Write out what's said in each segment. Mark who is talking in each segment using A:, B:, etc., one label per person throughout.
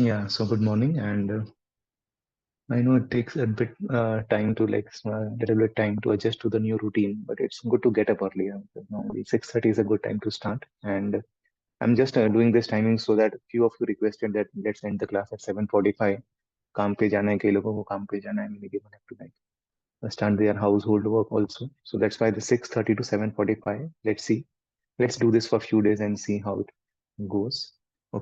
A: Yeah, so good morning, and I know it takes a bit time to little bit time to adjust to the new routine, but it's good to get up early. Normally 6:30 is a good time to start, and I'm just doing this timing so that few of you requested that let's end the class at 7:45. काम पे जाना है कई लोगों को काम पे जाना है many people have to start their household work also. So that's why the 6:30 to 7:45. Let's see. Let's do this for a few days and see how it goes.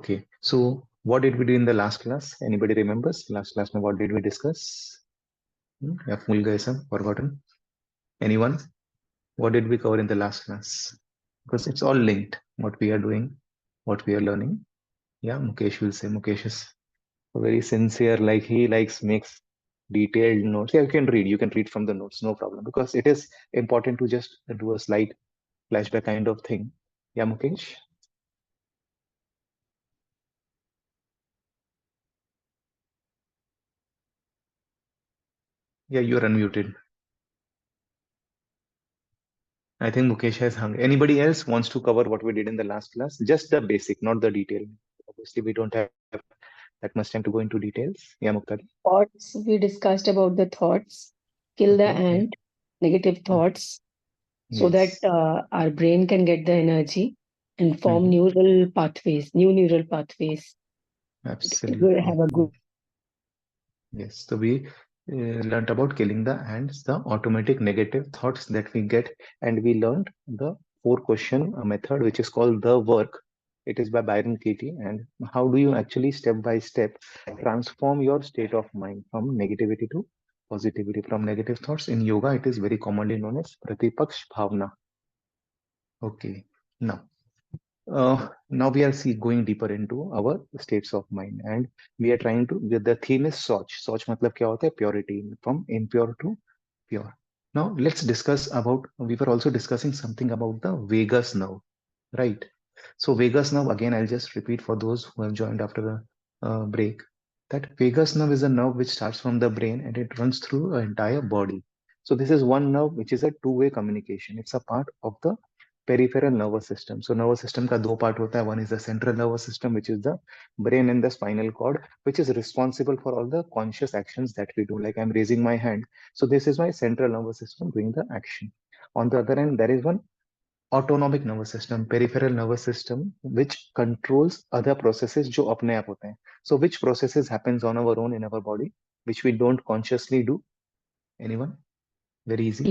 A: Okay. So what did we do in the last class? Anybody remembers? Last class, what did we discuss? Yeah, full guys have forgotten. Anyone? What did we cover in the last class? Because it's all linked. What we are doing, what we are learning. Yeah, Mukesh will say. Mukesh is very sincere. Like he likes makes detailed notes. Yeah, you can read. You can read from the notes, no problem. Because it is important to just do a slight flashback kind of thing. Yeah, Mukesh. Yeah, you're unmuted. I think Mukesh has hung. Anybody else wants to cover what we did in the last class? Just the basic, not the detail. Obviously, we don't have that much time to go into details. Yeah, Muktadi.
B: Thoughts, we discussed about the thoughts, kill the
A: Okay. Yeah.
B: ant, negative thoughts, so that
A: Yes.
B: our brain can get the energy and form
A: Mhm.
B: neural pathways, new neural pathways. It will
A: Absolutely.
B: have a good.
A: Yes. So we learned about killing the ants, the automatic negative thoughts that we get, and we learned the four-question method, which is called the work. It is by Byron Katie. And how do you actually step by step transform your state of mind from negativity to positivity, from negative thoughts? In yoga, it is very commonly known as Pratipaksh Bhavna. Okay. Now we are going deeper into our states of mind, and we are trying to. The theme is Soch. Soch मतलब क्या होता है? Purity, from impure to pure. Now let's discuss about. We were also discussing something about the vagus nerve, right? So vagus nerve, again, I'll just repeat for those who have joined after the break. That vagus nerve is a nerve which starts from the brain and it runs through the entire body. So this is one nerve which is a two-way communication. It's a part of the peripheral nervous system. So nervous system का दो part होता है. One is the central nervous system, which is the brain and the spinal cord, which is responsible for all the conscious actions that we do. Like I'm raising my hand. So this is my central nervous system doing the action. On the other hand, there is one autonomic nervous system, peripheral nervous system, which controls other processes जो अपने आप होते हैं. So which processes happens on our own in our body, which we don't consciously do? Anyone? Very easy.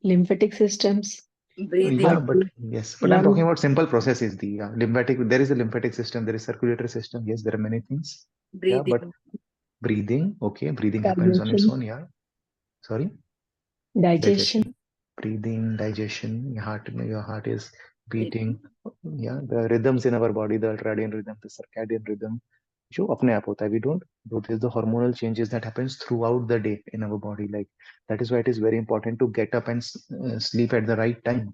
B: Lymphatic systems,
A: Yeah,
C: Breathing.
A: but
B: heartbeat,
A: yes, but I'm talking
B: lungs,
A: about simple processes. The lymphatic, there is a lymphatic system, there is circulatory system. Yes, there are many things. Yeah, but
C: Breathing.
A: breathing, okay, breathing happens on its
B: digestion,
A: own. Yeah, sorry,
B: digestion,
A: digestion, breathing, digestion. Your heart is beating.
C: Breathing.
A: Yeah, the rhythms in our body, the ultradian rhythm, the circadian rhythm, जो अपने आप होता है. We don't notice the hormonal changes that happens throughout the day in our body. Like that is why it is very important to get up and sleep at the right time,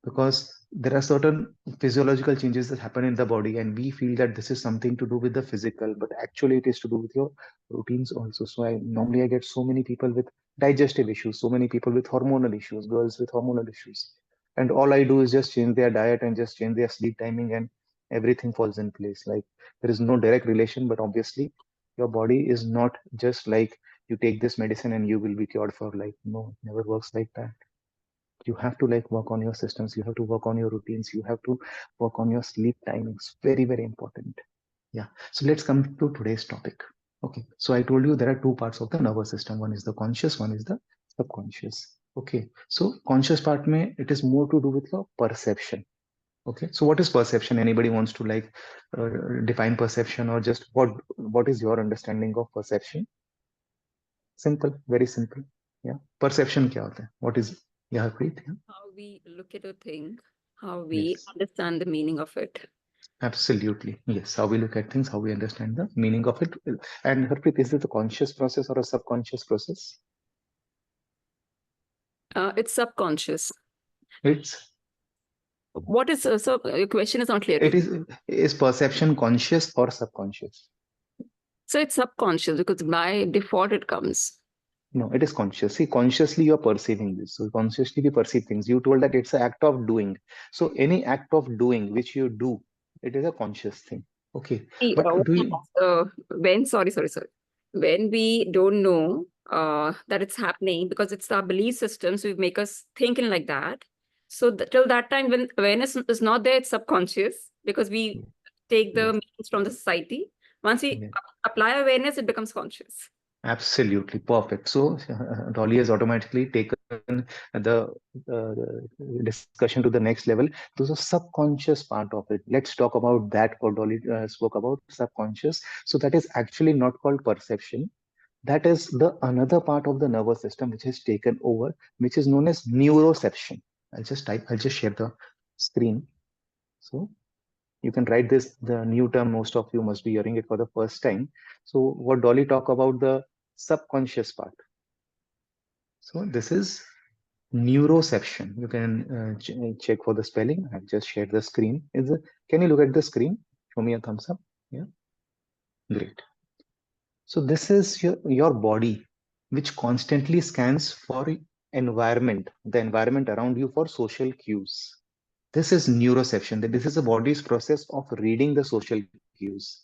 A: because there are certain physiological changes that happen in the body and we feel that this is something to do with the physical, but actually it is to do with your routines also. So I get so many people with digestive issues, so many people with hormonal issues, girls with hormonal issues, and all I do is just change their diet and just change their sleep timing and everything falls in place. Like there is no direct relation, but obviously your body is not just like you take this medicine and you will be cured for life. No, it never works like that. You have to like work on your systems, you have to work on your routines, you have to work on your sleep timings. Very, very important. Yeah, so let's come to today's topic. Okay, so I told you there are two parts of the nervous system. One is the conscious, one is the subconscious. Okay, so conscious part mein it is more to do with your perception. Okay, so what is perception? Anybody wants to define perception, or just what is your understanding of perception? Simple, very simple. Yeah, perception kya hota hai? What is? Yeah, Preet. Yeah.
C: How we look at a thing, how we
A: Yes.
C: understand the meaning of it.
A: Absolutely. Yes. How we look at things, how we understand the meaning of it. And Harpreet, is it a conscious process or a subconscious process?
C: It's subconscious.
A: It's
C: What is so? Your question is not clear to
A: it
C: me.
A: is perception conscious or subconscious?
C: So it's subconscious because by default it comes.
A: No, it is conscious. See, consciously you're perceiving this. So consciously we perceive things. You told that it's an act of doing. So any act of doing which you do, it is a conscious thing. Okay,
C: See,
A: but do you?
C: sorry. When we don't know that it's happening because it's our belief systems, we make us thinking like that. So till that time, when awareness is not there, it's subconscious because we take the
A: Yes,
C: meanings from the society. Once we
A: yes.
C: apply awareness, it becomes conscious.
A: Absolutely perfect. So Dolly has automatically taken the discussion to the next level. Those are subconscious part of it. Let's talk about that. What Dolly spoke about subconscious. So that is actually not called perception. That is the another part of the nervous system which has taken over, which is known as neuroception. I'll just type. I'll just share the screen. So you can write this, the new term, most of you must be hearing it for the first time. So what Dolly talk about the subconscious part. So this is neuroception. You can check for the spelling. I've just shared the screen. Can you look at the screen? Show me a thumbs up. Yeah, great. So this is your body, which constantly scans for the environment around you for social cues. This is neuroception. That this is the body's process of reading the social cues.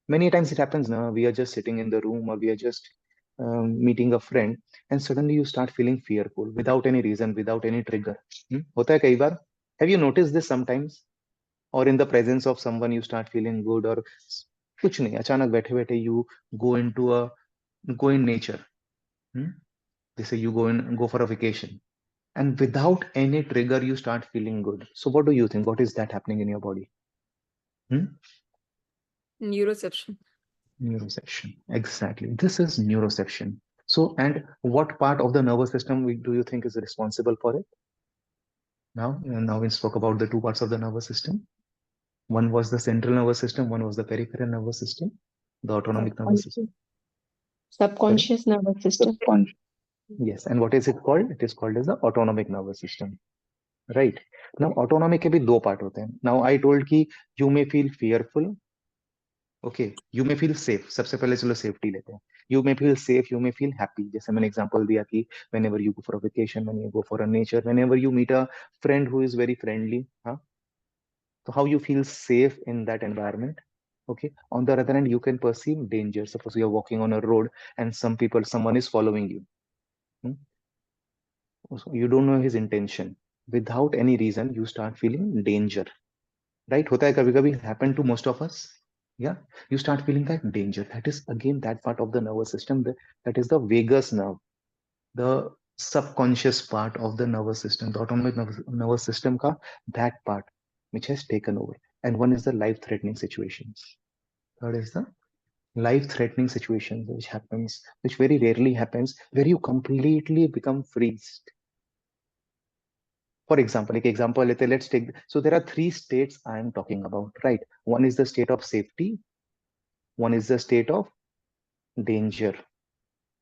A: Many times it happens now. We are just sitting in the room or we are just meeting a friend, and suddenly you start feeling fearful without any reason, without any trigger. होता है कई बार. Have you noticed this sometimes? Or in the presence of someone you start feeling good, or कुछ नहीं, अचानक बैठे बैठे you go into a go in nature. Hmm? They say you go for a vacation, and without any trigger you start feeling good. So what do you think? What is that happening in your body? Hmm?
C: Neuroception.
A: Neuroception. Exactly. This is neuroception. So, and what part of the nervous system do you think is responsible for it? Now we spoke about the two parts of the nervous system. One was the central nervous system, one was the peripheral nervous system, the autonomic nervous
B: Subconscious,
A: system. Sorry?
B: subconscious nervous system.
A: Yes. And what is it called? It is called as the autonomic nervous system. Right. Now, autonomic के भी दो part होते हैं. Now, I told कि you may feel fearful. Okay, you may feel safe. सबसे पहले चलो safety लेते हैं. You may feel safe, you may feel happy. जैसे मैंने example दिया कि whenever you go for a vacation, when you go for a nature, whenever you meet a friend who is very friendly, huh? So how you feel safe in that environment. Okay. On the other hand, you can perceive danger. Suppose you're walking on a road and someone is following you. Hmm? So you don't know his intention. Without any reason, you start feeling danger. Right? होता है कभी कभी happen to most of us. Yeah, you start feeling that danger. That is again that part of the nervous system. That is the vagus nerve, the subconscious part of the nervous system, the autonomic nervous system ka, that part which has taken over. And one is the life-threatening situations. Third is the life-threatening situations which very rarely happens, where you completely become freeze. For example, like example, let's take. So there are three states I am talking about, right? One is the state of safety, one is the state of danger,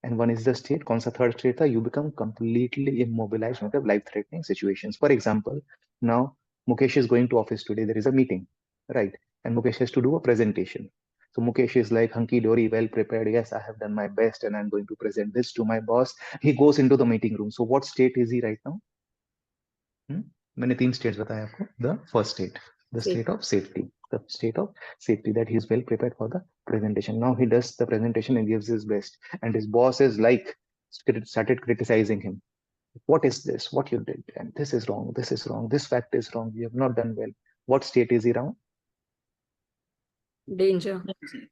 A: and one is the state. कौन सा third state था? You become completely immobilized with life-threatening situations. For example, now Mukesh is going to office today. There is a meeting, right? And Mukesh has to do a presentation. So Mukesh is like hunky dory, well prepared. Yes, I have done my best, and I'm going to present this to my boss. He goes into the meeting room. So what state is he right now? मैंने तीन states बताया आपको. The first state, the
C: Safe.
A: state of safety, the state of safety, that he is well prepared for the presentation. Now he does the presentation and gives his best, and his boss is like started criticizing him. What is this? What you did? And this is wrong. This is wrong. This fact is wrong. You have not done well. What state is he now?
C: Danger.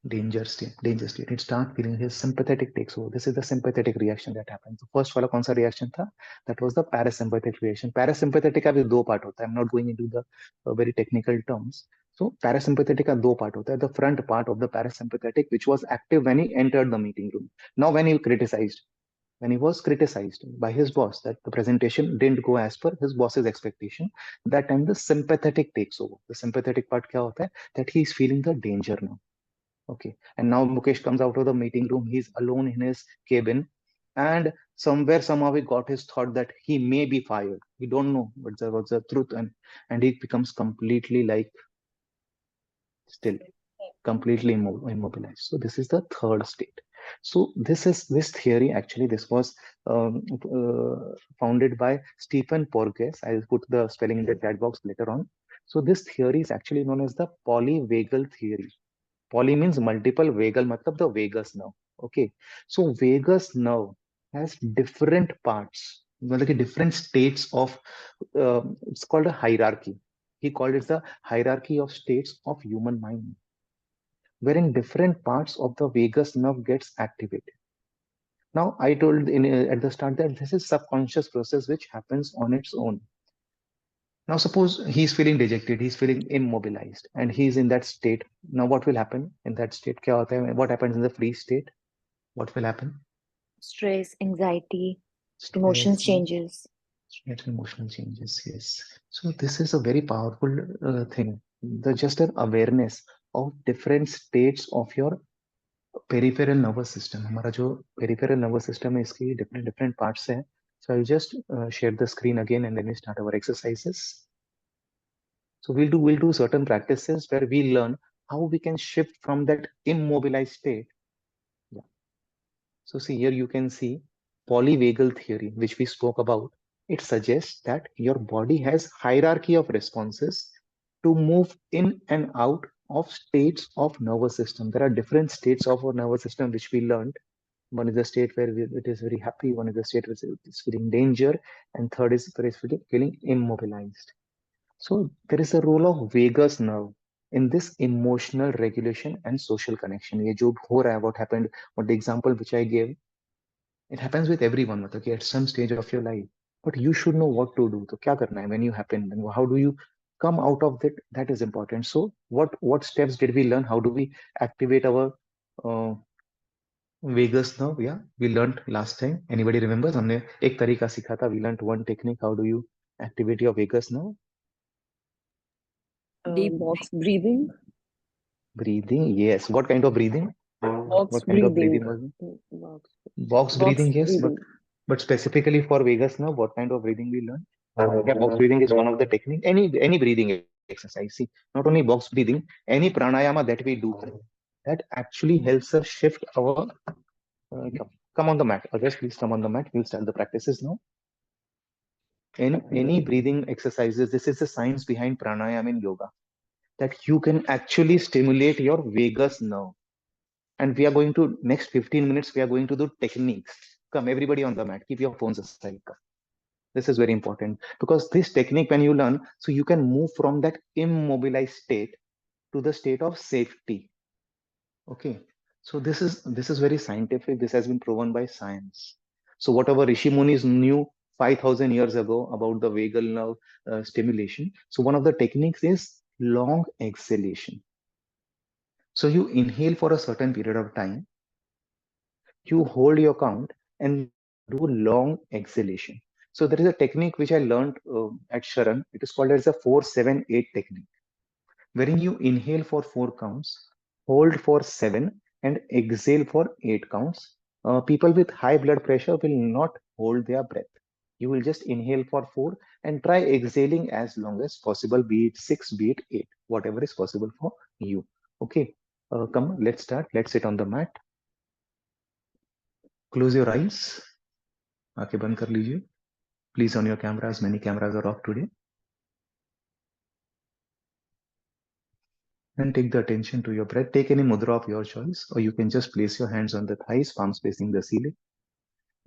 A: Danger state. It start feeling his sympathetic takes over. This is the sympathetic reaction that happens. The first वाला कौन सा reaction था? That was the parasympathetic reaction. Parasympathetic का भी दो part होता है. I'm not going into the very technical terms. So parasympathetic का दो part होता है. The front part of the parasympathetic, which was active when he entered the meeting room. Now when he was criticized by his boss that the presentation didn't go as per his boss's expectation, that time the sympathetic takes over. The sympathetic part क्या होता है? That he is feeling the danger now. Okay. And now Mukesh comes out of the meeting room. He's alone in his cabin. And somehow he got his thought that he may be fired. We don't know what's the truth. And he becomes completely like still, completely immobilized. So this is the third state. So this theory, actually, this was founded by Stephen Porges. I'll put the spelling in the chat box later on. So this theory is actually known as the polyvagal theory. Poly means multiple, vagal matlab the vagus nerve. Okay. So vagus nerve has different parts, like different states of, it's called a hierarchy. He called it the hierarchy of states of human mind, wherein different parts of the vagus nerve gets activated. Now, I told at the start that this is subconscious process which happens on its own. Now, suppose he's feeling dejected, he's feeling immobilized, and he's in that state. Now, what will happen in that state? क्या होता है? What happens in the free state? What will happen?
D: Stress, anxiety, emotions
A: Stress,
D: changes.
A: stress, emotional changes. Yes. So this is a very powerful thing. The just an awareness of different states of your peripheral nervous system. हमारा जो peripheral nervous system है इसकी different different parts है. So I'll just share the screen again and then we start our exercises. So we'll do certain practices where we learn how we can shift from that immobilized state. Yeah. So see here you can see polyvagal theory, which we spoke about. It suggests that your body has hierarchy of responses to move in and out of states of nervous system. There are different states of our nervous system which we learned. One is the state where it is very happy, one is the state where it is feeling danger, and third is where it is feeling immobilized. So there is a role of vagus nerve in this emotional regulation and social connection. ये जो हो रहा है, what happened, what the example which I gave, it happens with everyone, मतलब कि at some stage of your life. But you should know what to do. तो क्या करना है when you happen? Then how do you come out of that? That is important. So what steps did we learn? How do we activate our uh, vagus nerve? Yeah, we learned last time. Anybody remembers? हमने एक तरीका सीखा था. We learned one technique. How do you activate your vagus nerve?
C: Deep
B: Box breathing.
A: Breathing, yes. What kind of breathing?
B: Box
A: What kind of
B: breathing.
A: breathing was it?
B: Box,
A: Box
B: box
A: breathing, yes,
B: breathing.
A: but specifically for Vegas now, what kind of breathing we learn? Yeah, box breathing is one of the technique. Any breathing exercise. See, not only box breathing, any pranayama that we do, that actually helps us shift our. Come on the mat. Others, please come on the mat. We'll start the practices now. Any breathing exercises. This is the science behind pranayama in yoga. That you can actually stimulate your vagus nerve. And we are going to, next 15 minutes, we are going to do techniques. Come, everybody on the mat, keep your phones aside. Come. This is very important because this technique, when you learn, so you can move from that immobilized state to the state of safety. Okay. So this is very scientific. This has been proven by science. So whatever Rishi Munis knew 5,000 years ago about the vagal nerve stimulation. So one of the techniques is long exhalation. So you inhale for a certain period of time, you hold your count and do long exhalation. So there is a technique which I learned at Sharan. It is called as a 4-7-8 technique, wherein you inhale for 4 counts, hold for 7, and exhale for 8 counts. People with high blood pressure will not hold their breath. You will just inhale for 4 and try exhaling as long as possible, be it 6, be it 8, whatever is possible for you. Okay, come, let's start. Let's sit on the mat. Close your eyes. आंखें बंद कर लीजिए. Please on your cameras. Many cameras are off today. And take the attention to your breath. Take any mudra of your choice, or you can just place your hands on the thighs, palms facing the ceiling.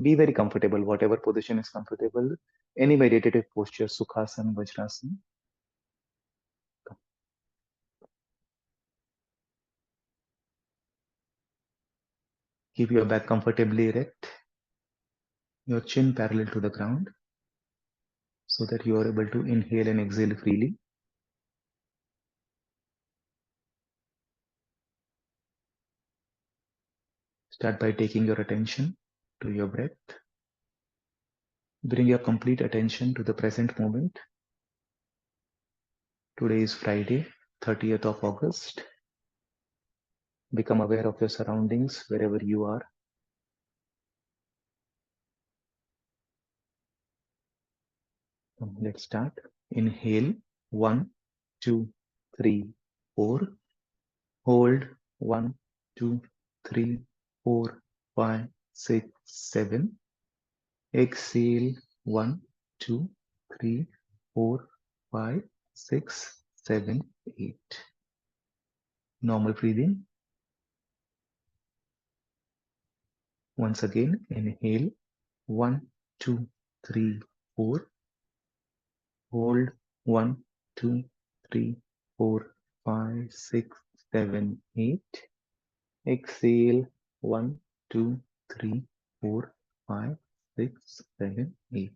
A: Be very comfortable, whatever position is comfortable. Any meditative posture, Sukhasana, Vajrasana. Keep your back comfortably erect, your chin parallel to the ground, so that you are able to inhale and exhale freely. Start by taking your attention to your breath. Bring your complete attention to the present moment. Today is Friday, 30th of August. Become aware of your surroundings wherever you are. Let's start. Inhale, 1, 2, 3, 4. Hold, 1, 2, 3, 4, 5, 6, 7. Exhale, 1, 2, 3, 4, 5, 6, 7, 8. Normal breathing. Once again, inhale. 1, 2, 3, 4. Hold. 1, 2, 3, 4, 5, 6, 7, 8. Exhale. 1, 2, 3, 4, 5, 6, 7, 8.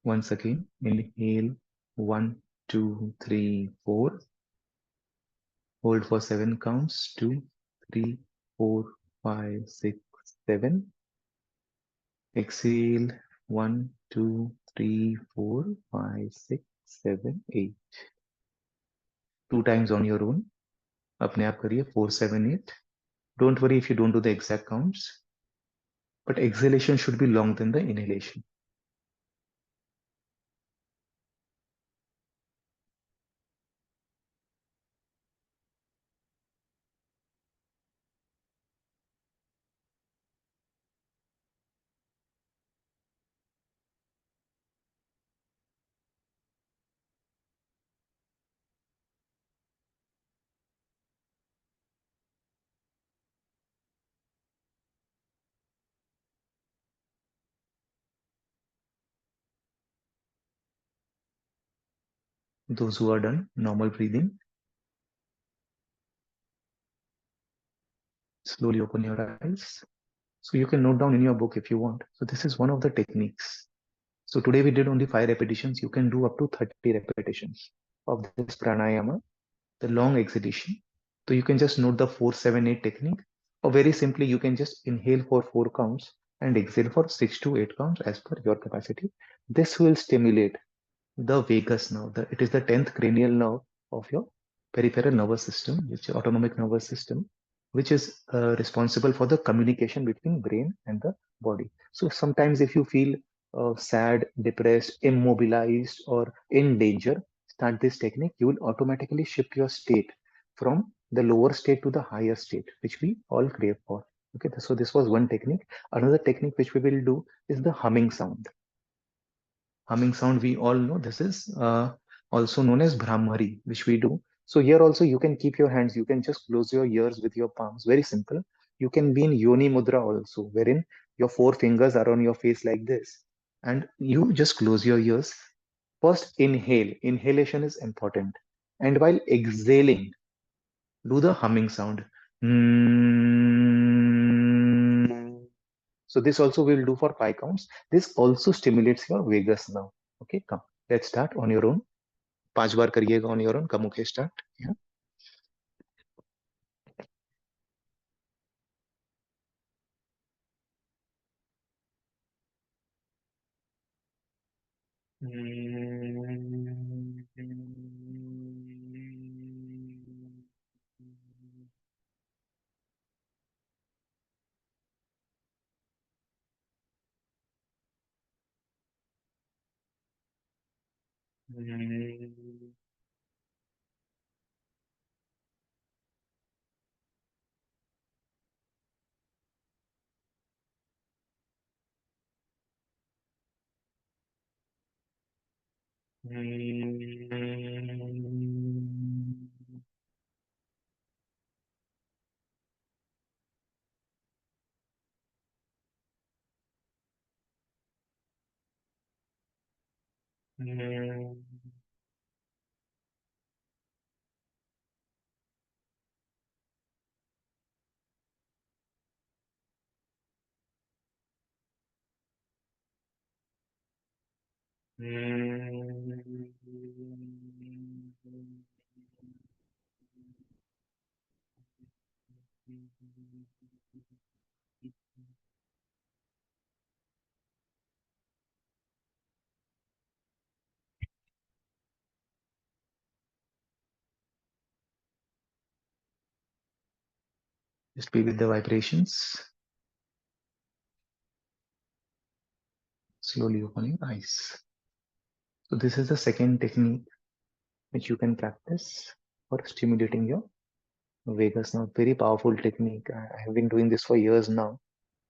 A: Once again, inhale. 1, 2, 3, 4. Hold for 7 counts. 2, 3, 4, 5, 6, 7. Exhale. 1, 2, 3, 4, 5, 6, 7, 8. 2 times on your own. अपने आप करिए 4, 7, 8. Don't worry if you don't do the exact counts, but exhalation should be longer than the inhalation. Those who are done, normal breathing. Slowly open your eyes. So you can note down in your book if you want. So this is one of the techniques. So today we did only 5 repetitions. You can do up to 30 repetitions of this pranayama, the long exhalation. So you can just note the 4, 7, 8 technique, or very simply you can just inhale for 4 counts and exhale for 6 to 8 counts as per your capacity. This will stimulate the vagus nerve. It is the 10th cranial nerve of your peripheral nervous system, which is autonomic nervous system, which is responsible for the communication between brain and the body. So sometimes if you feel sad, depressed, immobilized, or in danger, start this technique. You will automatically shift your state from the lower state to the higher state, which we all crave for. Okay, so this was one technique. Another technique which we will do is the humming sound. Humming sound, we all know this is also known as Brahmari, which we do. So here also you can keep your hands, you can just close your ears with your palms. Very simple. You can be in Yoni Mudra also, wherein your 4 fingers are on your face like this. And you just close your ears. First, inhale. Inhalation is important. And while exhaling, do the humming sound. Mm. So this also we'll do for 5 counts. This also stimulates your vagus nerve. Okay, come. Let's start on your own. 5 बार करिएगा on your own. Come, okay, start. Yeah. Just be with the vibrations. Slowly open your eyes. So this is the second technique which you can practice for stimulating your vagus nerve. Very powerful technique. I have been doing this for years now.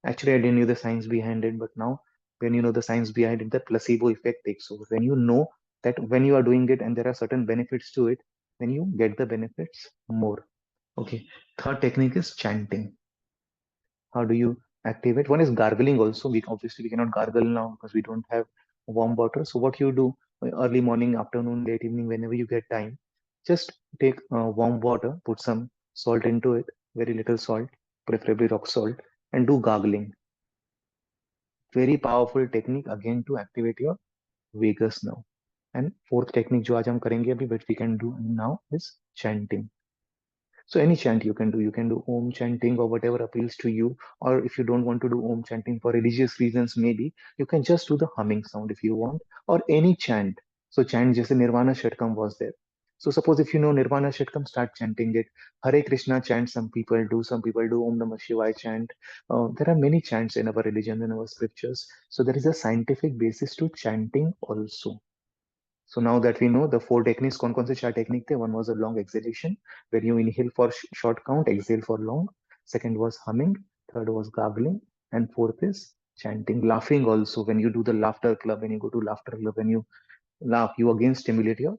A: Actually, I didn't know the science behind it, but now when you know the science behind it, the placebo effect takes over. When you know that when you are doing it and there are certain benefits to it, then you get the benefits more. Okay. Third technique is chanting. How do you activate? One is gargling also. We obviously we cannot gargle now because we don't have warm water. So what you do early morning, afternoon, late evening, whenever you get time, just take warm water, put some salt into it, very little salt, preferably rock salt, and do gargling. Very powerful technique again to activate your vagus nerve. And fourth technique जो आज हम करेंगे अभी, which we can do now, is chanting. So any chant you can do. You can do Om chanting or whatever appeals to you. Or if you don't want to do Om chanting for religious reasons, maybe you can just do the humming sound if you want, or any chant. So chant just Nirvana Shatkam was there. So suppose if you know Nirvana Shatkam, start chanting it. Hare Krishna chant some people do. Some people do Om Namah Shivaya chant. There are many chants in our religion and our scriptures. So there is a scientific basis to chanting also. So now that we know the four techniques, कौन-कौन से 4 technique थे? One was a long exhalation, where you inhale for short count, exhale for long. Second was humming. Third was gargling, and fourth is chanting. Laughing also. When you do the laughter club, when you go to laughter club, when you laugh, you again stimulate your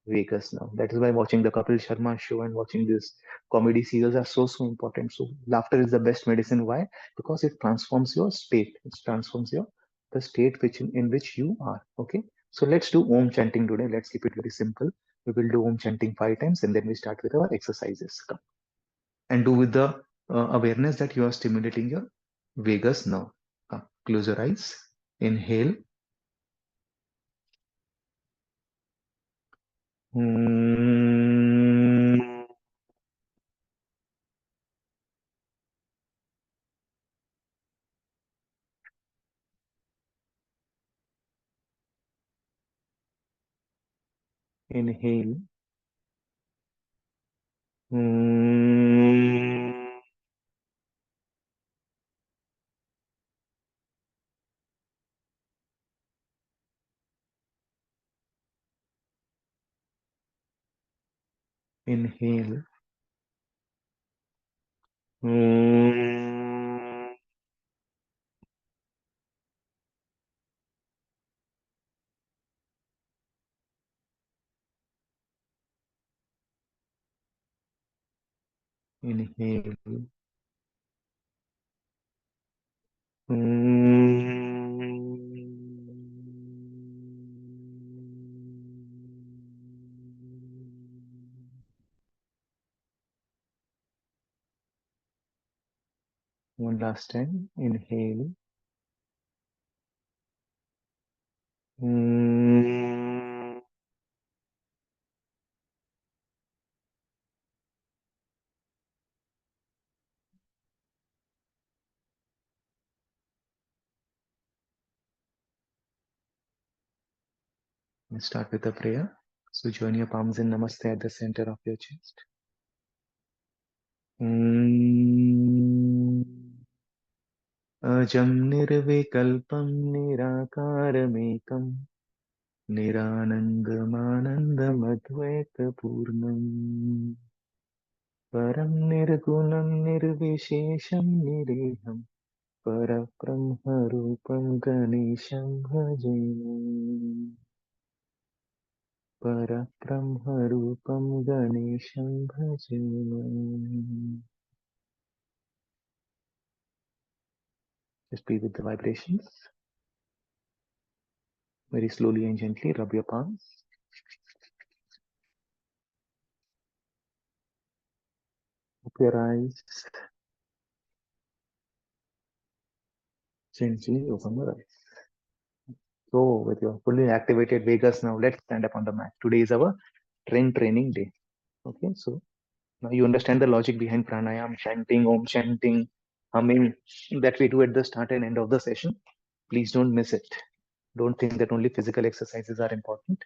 A: vagus now. That is why watching the Kapil Sharma show and watching this comedy serials are so important. So laughter is the best medicine. Why? Because it transforms your state. It transforms your the state in which you are. Okay. So let's do Om chanting today. Let's keep it very simple. We will do Om chanting 5 times and then we start with our exercises. Come. And do with the awareness that you are stimulating your vagus now. Come. Close your eyes. Inhale. Inhale. Inhale. Inhale. One last time. Inhale. Let's start with a prayer. So join your palms in Namaste at the center of your chest. Ajam nirvikalpam nirakaramekam niranangamanandam advaita purnam param nirgunam nirvishesham nireham parabrahmarupam ganesham bhajami parabrahmarupam ganesham bhajami. Just be with the vibrations. Very slowly and gently rub your palms. Open your eyes. Gently open your eyes. So with your fully activated vagus now, let's stand up on the mat. Today is our training day. Okay, so now you understand the logic behind pranayam, chanting, om chanting, humming that we do at the start and end of the session. Please don't miss it. Don't think that only physical exercises are important.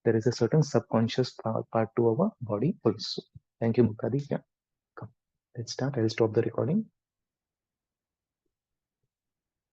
A: There is a certain subconscious part to our body also. Thank you, Mukadi. Yeah, come. Let's start. I'll stop the recording.